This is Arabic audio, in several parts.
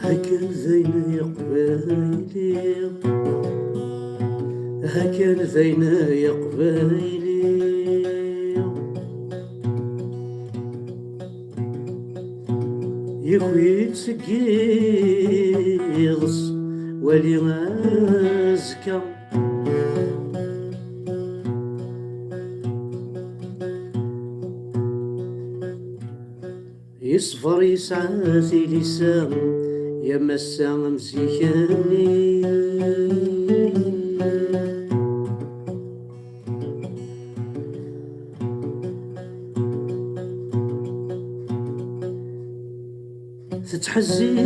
هكا زين يا قبايلي، هكا زين يا قبايلي، يا خويا تسقيضس ولي مازكا، يصفر يسعاسي لسان يا مسا مسيكاني، تتحزي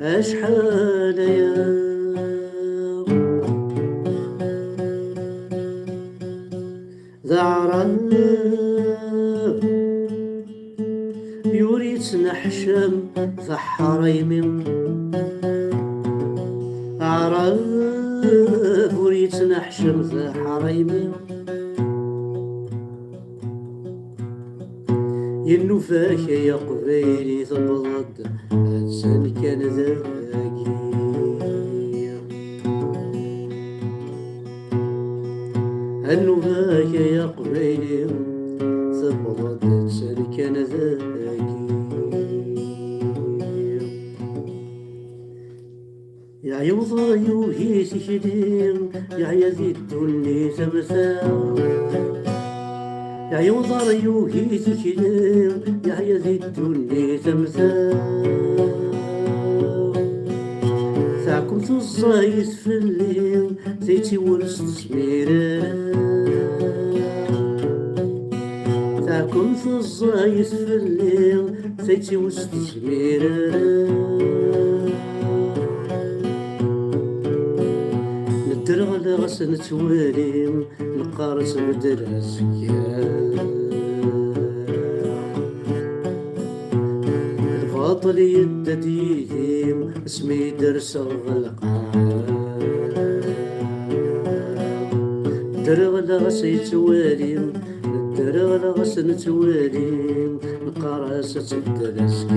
اشحال يا ذعران يوريت نحشم في حريمي، عرف وريت نحشم في حريمي، ينوفاك يا قبيلي تبض هاتسان كان ذاكي، هنوفاك يا قبيلي تبض هاتسان كان ذاكي، يا عيوضا يوهي تكديم يا يزيد الدنيا تمثال، يا عيوضا يوهي تكديم يا يزيد الدنيا تمثال، تاعكم الزايد في الليل زيتي ورث سميران، تاعكم الزايد في الليل زيتي ورث سميران، ندرغ غاس نتوالي نقارس بدراسك، الفاضل يدديهم اسمي درس الغلقان، ندرغ غاس يتوالي ندرغ غاس نتوالي نقارس بدراسك،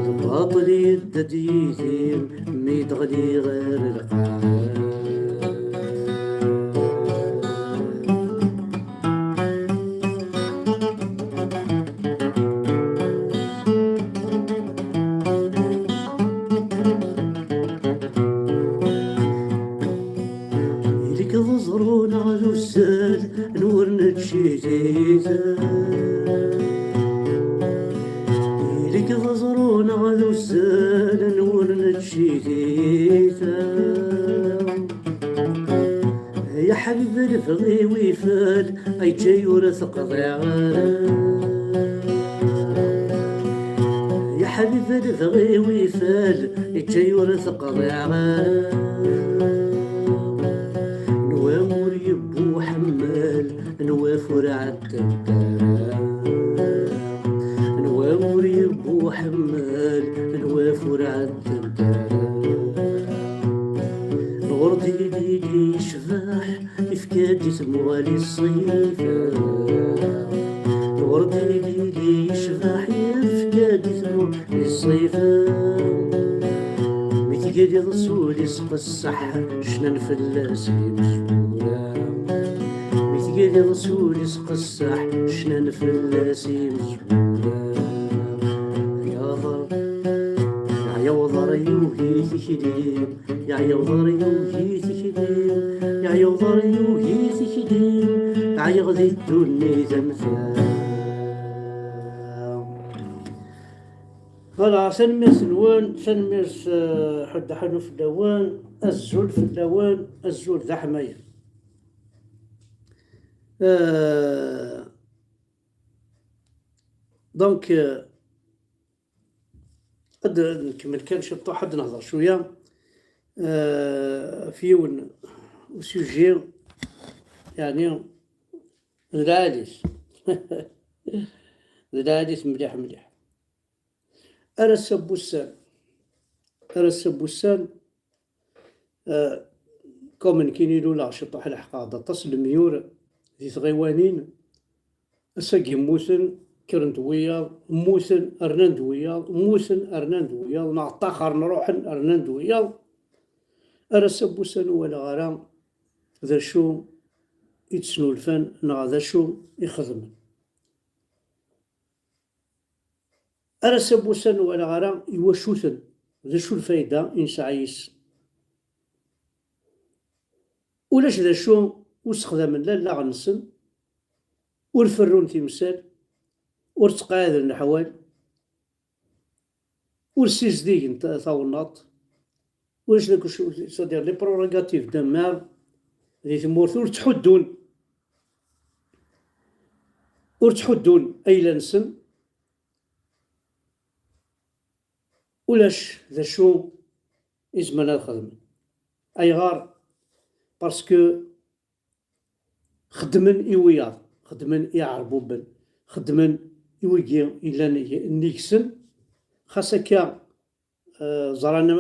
الباطل يدديهم ميت غدي غير القاع، إليك تزرون على السال نور نتشيتيتا، إليك تزرون على السال نور نتشيتيتا، يا حبيب الفغي ويفال اي جاي ورث قضيع، يا حبيب الفغي ويفال اي جاي ورث قضيع، نوامر يبو حمال نوافر عالتبتار، نوامر يبو حمال نوافر عالتبتار، غردي لي شفاح إفكادي تموالي الصيفة، غردي لي شفاح إفكادي تموالي الصيفة، متقالي رسولي سق الصح شنان فلاسي مسؤولة، متقالي رسولي سق الصح شنان فلاسي مسؤولة، يا ضرب يا وضر يوهي تكديم يا يوضر يوهي تكديم يا يوضر يوهي تكديم يا يغذي الدنيا تمثال. فوالا سنميرس نوان سنميرس حد حنو في اللوان الزول في اللوان الزول ذا حماية. دونك قد نكمل كان شطو حد نهضر شوية فيون وسوجي يعني العاديس العاديس مليح مليح. أرس بوسان كومن كينيلو لا شطح الحقاضة تصل ميور ذي ثغيوانين أساق يموسن كرندويا موثن أرنندويا موثن أرنندويا نعطاخر نروحن أرنندويا أرسبوسن ولا غرام ذا شو يتسنو الفن ذا شو يخدم أرسبوسن ولا غرام يوشوثن ذا شو الفايدة إنسعيس ولاش ذا شو وسخدم لا غنسن ورفرون تمثال ورتقاعد النحوال ورسيزديك ثاوناط واش داك صدير لي بروغاتيف دمار ذي ثمورث ورتحدون أيلانسن ولاش ذا شو إزمنا الخدمة أي غار باسكو خدمن إيوياض خدمن يعربوبن خدمن يويجي إلا نيكسن خاصك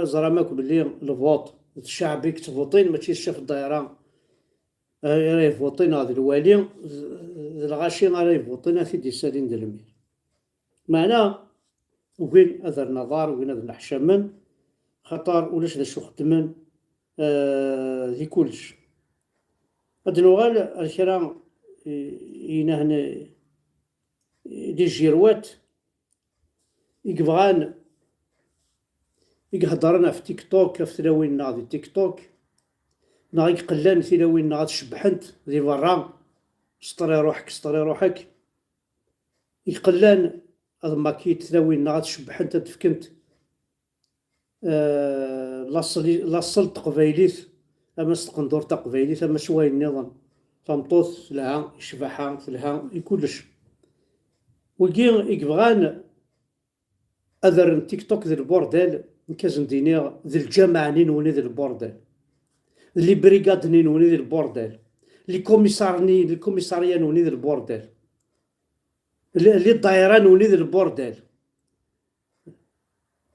زراماك بلي الفوط الشعبي كتفوطين ماشي الشيخ الدائرة راه يفوطين هذا الوالي الغاشي راه يفوطين في ديسالين درمير معنا وين هذا النظار وين هذا الحشمن خطر ولاش ذا شو خدمن ذي كلش هاد نوغال الكرا ينهن دي جيروات يقبغان يقهضرنا في تيك توك في ثلاوين ناضي تيك توك نا يقلان ثلاوين ناضي شبحنت ذي برا سطري روحك يقلان هذا ماكيت ثلاوين ناضي شبحنت تفكنت لاصلت قبايليت اما استقندور تقبايليت اما شويه النظام تمطوث لها يشبحها لها يكلش وكي يقبغان اذر تيك توك ذي البوردال نكازن دينيغ ذي الجامعة نينوني ذي البوردال لي بريغاد نينوني ذي البوردال لي كوميساريا نوني ذي البوردال لي الدايرة نوني ذي البوردال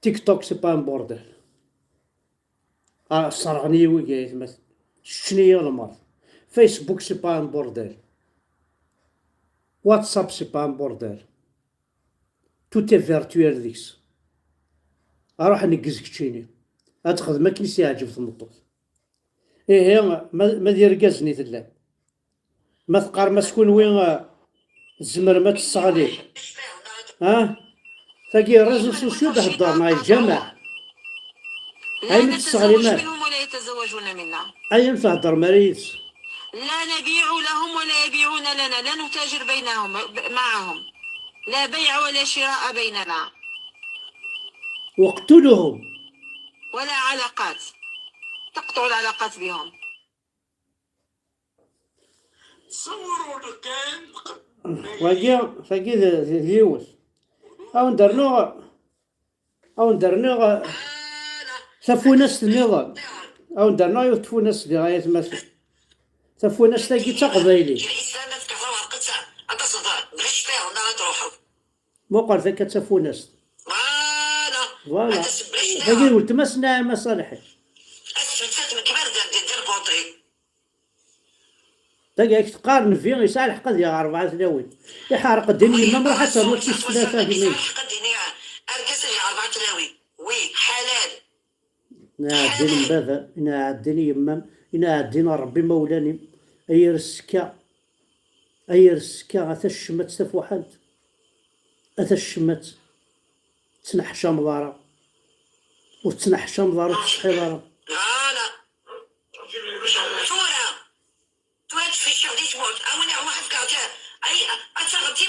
تيك توك سي با ان بوردال صرغني وياي مثلا شنيا المرض فيسبوك سي با ان بوردال واتساب سي با ان بوردال توت فيرتوال ديكس اروح نقزك تشيني هاد خدمة كيسي عجب ثمطوط هي ما دير قازني تلا ما ثقار ما سكون وين الزمر ما تصغلي تاقي الرجل سوسيو تهدر مع الجامع لا نتزوج منهم ولا يتزوجون منا ايام تهدر مريض لا نبيع لهم ولا يبيعون لنا لا نتاجر معهم لا بيع ولا شراء بيننا واقتلهم ولا علاقات تقطع العلاقات بهم فاقي ذيوث او ندرنو ثفونس النظام او ندرنو يوتفونس في غاية مثل ثفونس تاقي تقبايلي مو قال ذاك تفونس فوالا فاقي قلت ما سنا مصالحي تاقي تقارن فيه يصالح قد يا 4 ثلاوين يحرق الدنيا ما راح تصير وقت 3 دينار وي حلال نعدين بابا نعدين يمام نعدين ربي مولاني اير السكا اثا الشمت تفوحنت اثا الشمت تنحشى مضارة وتنحشى مضارة وتصحي ضارة لا تورا في الشغل تموت او واحد قالت اي اتغمتي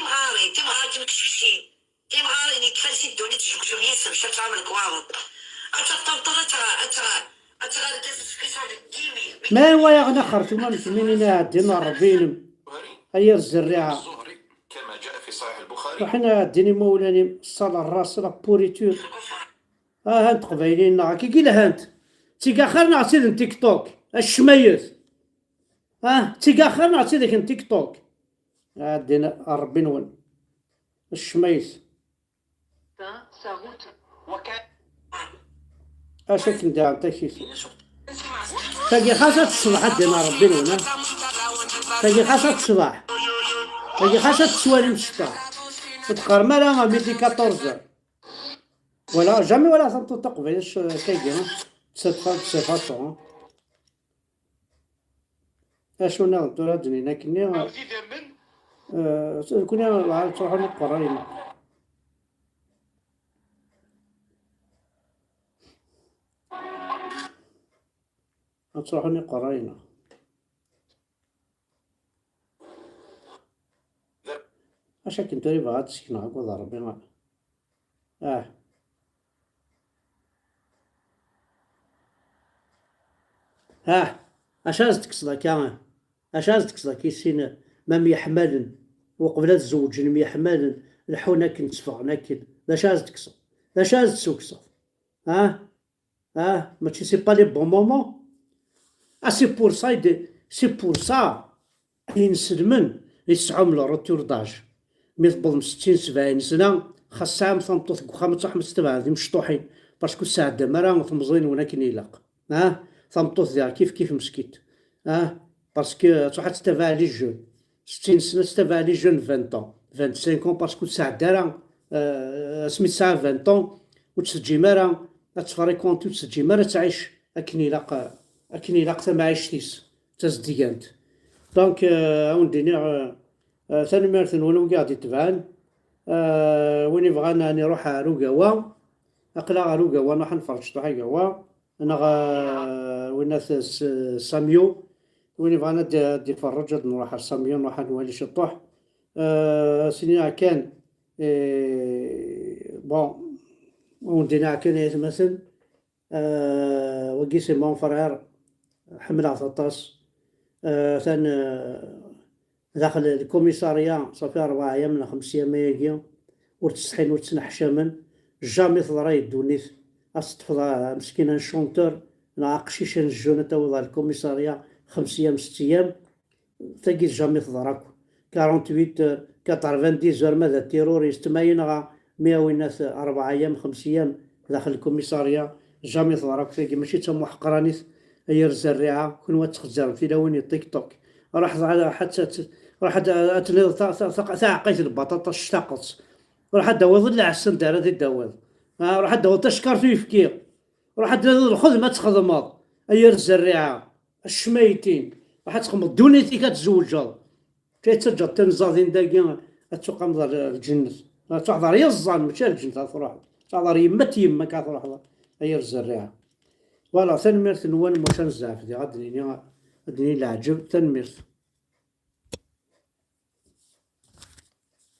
مغاري تمكشكشين تمغاري كفاسي الدنيا تجوجو ياسر شفت عمل كواض ما هو يغنى خرج ما مسلمين عندنا ربين هي الزريعة كما جاء في صحيح البخاري وحنا عندنا مولاني الصلاة الراس لا بوريتور هانت قبايلين كي قيل هانت تيكاخر نعطي تيك توك الشميز تيكاخر نعطي ذاك تيك توك عندنا ربين وين الشميز اشك ندير عطيك تاقي خاصة الصباح عندنا ربي هنا تاقي خاصة الصباح هذه خاصها تسوالي من الشتا تقار مالا ميدي 14 ولا جامي ولا صمتو تقبيلش كاين صفاتو اشو نغدو هاد الدنيا كني كنا تروحو نقرا تروحو نقرا اش كنت راه بغات تسكن هاك والله ربي ما اش هاز تكسلا كامل اش هاز تكسلا كيسين ما يحمل وقبل تزوج يحمل الحونا كنتفق ناكل لاش هاز تكسل لاش هاز تسوكسل ماشي سي با لي بون مومون سي بور سا سي بور سا ينسلمن يسعم لو روتور داج ميطبل 60 70 سنه خاص عام ثمطوط وخا تحمس تبع ذي مشطوحين باسكو الساعه راه مزوين ولكن يلاق ثمطوط ديال كيف مسكيت باسكو تروح تستفع لي جون 60 سنه تستفع لي جون 20 طون 25 باسكو الساعه سميت ساعه 20 طون وتسجي مرا تفريكونتي وتسجي مرا تعيش اكن يلاق ما عيشتيس تزديانت دونك اون ثاني مارثن ولو قاعد يتبعن وين بغانا نروح روقاوا اقلا روقاوا راح نفرج طاح قوا انا وين ساميو وين بغانا دي فرج نروح ساميو نروح نولي شطوح سينا كان بون وندينا كان مثلا وقيسي مون فرير حمل عطاس ثان داخل الكوميساريا صافي 4 أيام ولا 5 أيام ياكي ورتسحين ورتنحشمن جامي تضرا يدونيت أستفضا مسكينة شونتور ناقشيش نجونا توضا الكوميساريا 5 أيام 6 أيام تاقي جامي تضراكو 48 90 زور ماذا تيروريست ما ينغى 100 4 أيام 5 أيام داخل الكوميساريا جامي تضراكو تاقي ماشي تم حقرانيت أير الزريعة كون واتخزر في لوني تيك توك راح تعقيت البطاطا اشتاقت راح داوض لي عسن دار هذه داوض راح داوض تشكر فيه فكير راح خذ ما تخدمات اير الزريعه الشميتين راح تخمض دونيتي كتزوج كيتسجل تنزادين داكيا تسوق مضر الجنة تحضر يزان ماشي الجنة تروح تحضر يما كتروح اير الزريعه فوالا ثاني ميرث نوان مشان زعف دي غادني العجب ثاني ميرث